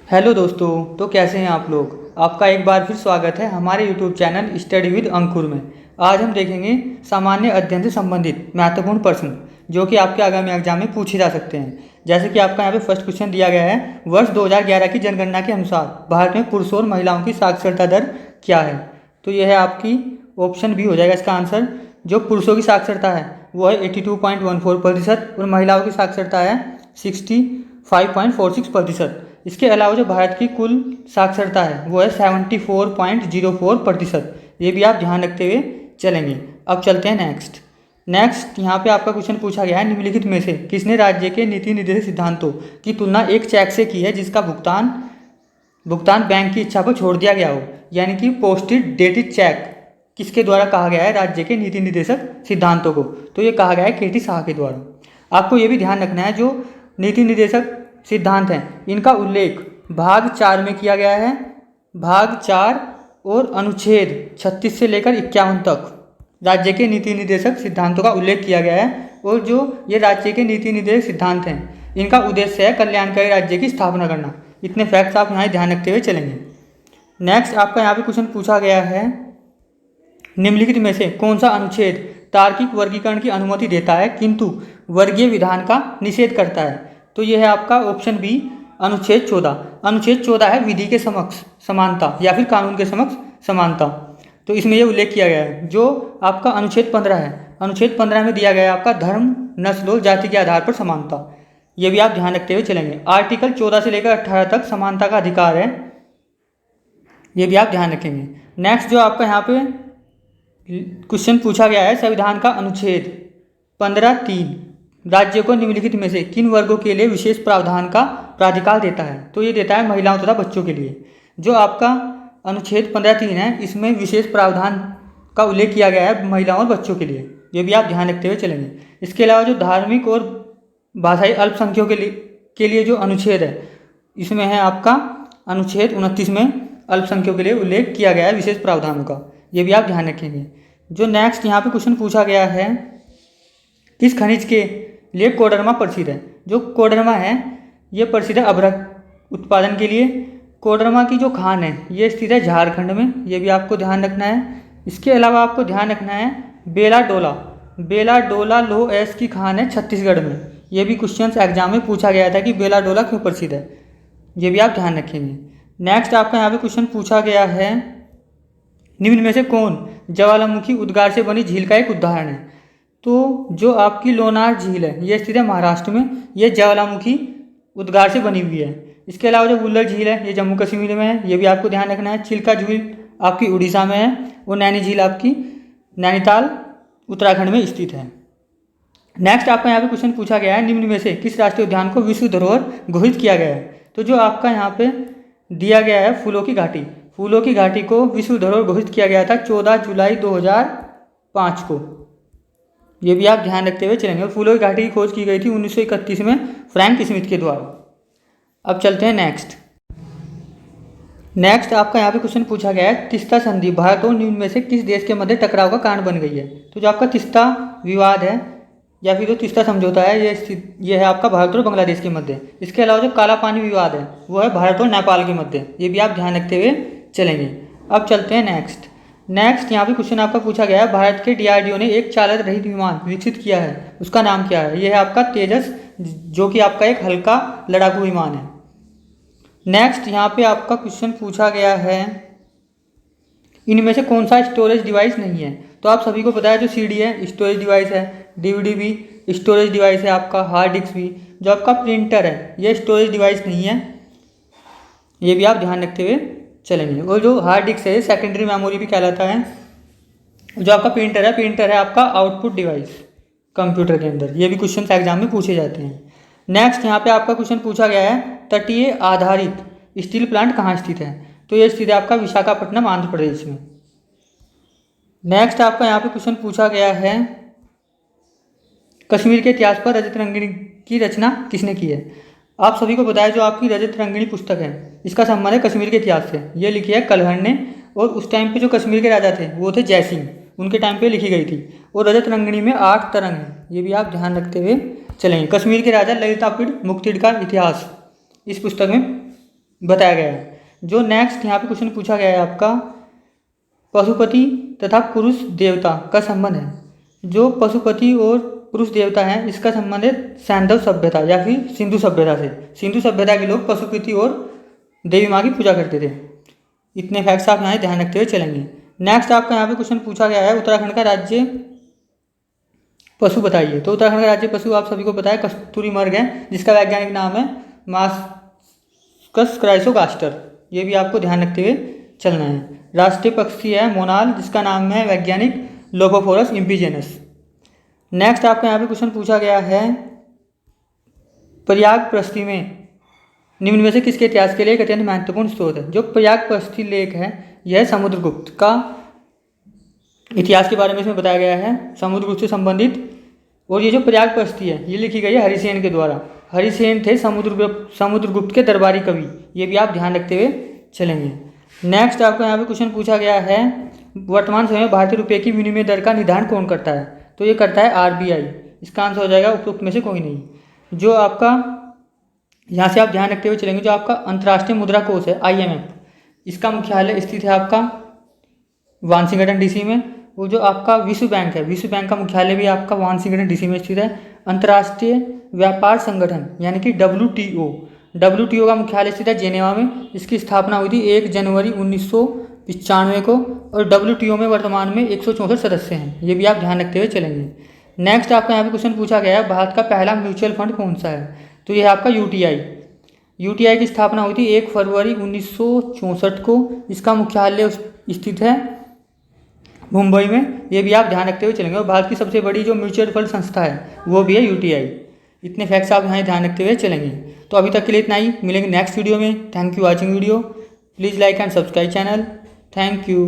Hello दोस्तों। तो कैसे हैं आप लोग। आपका एक बार फिर स्वागत है हमारे यूट्यूब चैनल स्टडी विद अंकुर में। आज हम देखेंगे सामान्य अध्ययन से संबंधित महत्वपूर्ण प्रश्न जो कि आपके आगामी एग्जाम में पूछे जा सकते हैं। जैसे कि आपका यहाँ पे फर्स्ट क्वेश्चन दिया गया है, वर्ष 2011 की जनगणना के अनुसार भारत में पुरुषों और महिलाओं की साक्षरता दर क्या है। तो यह है आपकी ऑप्शन बी हो जाएगा इसका आंसर। जो पुरुषों की साक्षरता है वो है 82.14% और महिलाओं की साक्षरता है 65.46%। इसके अलावा जो भारत की कुल साक्षरता है वो है 74.04%। ये भी आप ध्यान रखते हुए चलेंगे। अब चलते हैं नेक्स्ट यहाँ पे आपका क्वेश्चन पूछा गया है, निम्नलिखित में से किसने राज्य के नीति निर्देशक सिद्धांतों की तुलना एक चेक से की है जिसका भुगतान बैंक की इच्छा पर छोड़ दिया गया हो। यानी कि पोस्टेड डेटेड चेक किसके द्वारा कहा गया है राज्य के नीति निर्देशक सिद्धांतों को। तो ये कहा गया है केटी शाह के द्वारा। आपको ये भी ध्यान रखना है जो नीति निर्देशक सिद्धांत हैं इनका उल्लेख भाग 4 में किया गया है। भाग 4 और अनुच्छेद 36 से लेकर 51 तक राज्य के नीति निर्देशक सिद्धांतों का उल्लेख किया गया है। और जो ये राज्य के नीति निर्देशक सिद्धांत हैं इनका उद्देश्य है कल्याणकारी राज्य की स्थापना करना। इतने फैक्ट्स आप यहाँ ध्यान रखते हुए चलेंगे। नेक्स्ट आपका यहाँ पे क्वेश्चन पूछा गया है, निम्नलिखित में से कौन सा अनुच्छेद तार्किक वर्गीकरण की अनुमति देता है किंतु वर्गीय विधान का निषेध करता है। तो यह है आपका ऑप्शन बी अनुच्छेद 14। अनुच्छेद 14 है विधि के समक्ष समानता या फिर कानून के समक्ष समानता। तो इसमें यह उल्लेख किया गया है। जो आपका अनुच्छेद 15 है, अनुच्छेद 15 में दिया गया है आपका धर्म नस्ल और जाति के आधार पर समानता। ये भी आप ध्यान रखते हुए चलेंगे। आर्टिकल 14 से लेकर 18 तक समानता का अधिकार है, ये भी आप ध्यान रखेंगे। नेक्स्ट जो आपका यहाँ पे क्वेश्चन पूछा गया है, संविधान का अनुच्छेद 15(3) राज्य को निम्नलिखित में से किन वर्गों के लिए विशेष प्रावधान का प्राधिकार देता है। तो ये देता है महिलाओं तथा बच्चों के लिए। जो आपका अनुच्छेद 15(3) है इसमें विशेष प्रावधान का उल्लेख किया गया है महिलाओं और बच्चों के लिए। ये भी आप ध्यान रखते हुए चलेंगे। इसके अलावा जो धार्मिक और भाषाई अल्पसंख्यकों के लिए जो अनुच्छेद है इसमें है आपका अनुच्छेद 29 में अल्पसंख्यकों के लिए उल्लेख किया गया है विशेष प्रावधानों का। ये भी आप ध्यान रखेंगे। जो नेक्स्ट यहाँ पे क्वेश्चन पूछा गया है, किस खनिज के लिए कोडरमा प्रसिद्ध है। जो कोडरमा है ये प्रसिद्ध है अभ्रक उत्पादन के लिए। कोडरमा की जो खान है ये स्थित है झारखंड में, ये भी आपको ध्यान रखना है। इसके अलावा आपको ध्यान रखना है बेला डोला लो एस की खान है छत्तीसगढ़ में। ये भी क्वेश्चन एग्जाम में पूछा गया था कि बेला डोला क्यों प्रसिद्ध है, ये भी आप ध्यान रखेंगे। नेक्स्ट आपका यहाँ पे क्वेश्चन पूछा गया है, निम्न में से कौन ज्वालामुखी उद्गार से बनी झील का एक उदाहरण है। तो जो आपकी लोनार झील है ये स्थित है महाराष्ट्र में, ये ज्वालामुखी उद्गार से बनी हुई है। इसके अलावा जो वुल्लर झील है ये जम्मू कश्मीर में है, ये भी आपको ध्यान रखना है। चिल्का झील आपकी उड़ीसा में है और नैनी झील आपकी नैनीताल उत्तराखंड में स्थित है। नेक्स्ट आपका यहाँ पे क्वेश्चन पूछा गया है, निम्न में से किस राष्ट्रीय उद्यान को विश्व धरोहर घोषित किया गया है। तो जो आपका यहाँ पे दिया गया है फूलों की घाटी को विश्व धरोहर घोषित किया गया था 14 जुलाई 2005 को। ये भी आप ध्यान रखते हुए चलेंगे। फूलों की घाटी की खोज की गई थी 1931 में फ्रैंक स्मिथ के द्वारा। अब चलते हैं नेक्स्ट आपका यहाँ पे क्वेश्चन पूछा गया है, तीस्ता संधि भारत और निम्न में से किस देश के मध्य टकराव का कारण बन गई है। तो जो आपका तीस्ता विवाद है या फिर जो तीस्ता समझौता है ये है आपका भारत और बांग्लादेश के मध्य। इसके अलावा जो काला पानी विवाद है वो है भारत और नेपाल के मध्य। ये भी आप ध्यान रखते हुए चलेंगे। अब चलते हैं नेक्स्ट यहाँ पे क्वेश्चन आपका पूछा गया है, भारत के DRDO ने एक चालक रहित विमान विकसित किया है, उसका नाम क्या है। यह है आपका तेजस, जो कि आपका एक हल्का लड़ाकू विमान है। नेक्स्ट यहाँ पे आपका क्वेश्चन पूछा गया है, इनमें से कौन सा स्टोरेज डिवाइस नहीं है। तो आप सभी को पता है जो CD है स्टोरेज डिवाइस है, DVD भी स्टोरेज डिवाइस है, आपका हार्ड डिस्क भी। जो आपका प्रिंटर है ये स्टोरेज डिवाइस नहीं है, ये भी आप ध्यान रखते हुए चलेंगे। और जो हार्ड डिस्क है सेकेंडरी मेमोरी भी कहलाता है। जो आपका प्रिंटर है आपका आउटपुट डिवाइस कंप्यूटर के अंदर। ये भी क्वेश्चन एग्जाम में पूछे जाते हैं। नेक्स्ट यहाँ पे आपका क्वेश्चन पूछा गया है, तटीय आधारित स्टील प्लांट कहाँ स्थित है। तो ये स्थित है आपका विशाखापट्टनम आंध्र प्रदेश में। नेक्स्ट आपका यहाँ पे क्वेश्चन पूछा गया है, कश्मीर के इतिहास पर रजत रंगिणी की रचना किसने की है। आप सभी को बताया जो आपकी रजत रंगिणी पुस्तक है इसका संबंध है कश्मीर के इतिहास से। ये लिखी है कलहर ने, और उस टाइम पे जो कश्मीर के राजा थे वो थे जय सिंह, उनके टाइम पे लिखी गई थी। और रजत रंगिणी में 8 तरंग हैं, ये भी आप ध्यान रखते हुए चलेंगे। कश्मीर के राजा ललितापीड़ मुक्तिड़ का इतिहास इस पुस्तक में बताया गया है। जो नेक्स्ट यहाँ पे क्वेश्चन पूछा गया है आपका, पशुपति तथा पुरुष देवता का संबंध है। जो पशुपति और पुरुष देवता हैं इसका संबंध है सैंधव सभ्यता या फिर सिंधु सभ्यता से। सिंधु सभ्यता के लोग पशुपति और देवी माँ की पूजा करते थे। इतने फैक्ट्स आप यहाँ ध्यान रखते हुए चलेंगे। नेक्स्ट आपका यहाँ पे क्वेश्चन पूछा गया है, उत्तराखंड का राज्य पशु बताइए। तो उत्तराखंड का राज्य पशु आप सभी को पता है कस्तूरी मृग है, जिसका वैज्ञानिक नाम है मास्कस क्राइसोगास्टर। ये भी आपको ध्यान रखते हुए चलना है। राष्ट्रीय पक्षी है मोनाल, जिसका नाम है वैज्ञानिक लोकोफोरस इम्पीजेनस। नेक्स्ट आपका यहाँ पे क्वेश्चन पूछा गया है, प्रयागप्रस्थी में निम्न में से किसके इतिहास के लिए एक अत्यंत महत्वपूर्ण स्रोत है। जो प्रयागप्रस्थी लेख है यह समुद्रगुप्त का इतिहास के बारे में इसमें बताया गया है, समुद्रगुप्त से संबंधित। और ये जो प्रयागप्रस्थी है ये लिखी गई है हरिसेन के द्वारा। हरिसेन थे समुद्रगुप्त के दरबारी कवि। ये भी आप ध्यान रखते हुए चलेंगे। नेक्स्ट आपको यहाँ पे क्वेश्चन पूछा गया है, वर्तमान समय में भारतीय रुपये की विनिमय दर का निर्धारण कौन करता है। तो ये करता है RBI। इसका आंसर हो जाएगा उपरोक्त में से कोई नहीं। जो आपका यहाँ से आप ध्यान रखते हुए चलेंगे, जो आपका अंतर्राष्ट्रीय मुद्रा कोष है IMF, इसका मुख्यालय स्थित है आपका वाशिंगटन DC में। वो जो आपका विश्व बैंक है, विश्व बैंक का मुख्यालय भी आपका वाशिंगटन DC में स्थित है। अंतर्राष्ट्रीय व्यापार संगठन यानी कि WTO का मुख्यालय स्थित है जेनेवा में। इसकी स्थापना हुई थी 1 जनवरी 1995 को। और WTO में वर्तमान में 164 सदस्य हैं। ये भी आप ध्यान रखते हुए चलेंगे। नेक्स्ट आपका यहाँ पे क्वेश्चन पूछा गया है, भारत का पहला म्यूचुअल फंड कौन सा है। तो ये है आपका UTI की स्थापना हुई थी 1 फरवरी 1964 को। इसका मुख्यालय स्थित है मुंबई में। ये भी आप ध्यान रखते हुए चलेंगे। और भारत की सबसे बड़ी जो म्यूचुअल फंड संस्था है वो भी है UTI। इतने फैक्ट्स आप यहाँ ध्यान रखते हुए चलेंगे। तो अभी तक के लिए इतना ही, मिलेंगे नेक्स्ट वीडियो में। Thank you watching video. Please like and subscribe channel. Thank you.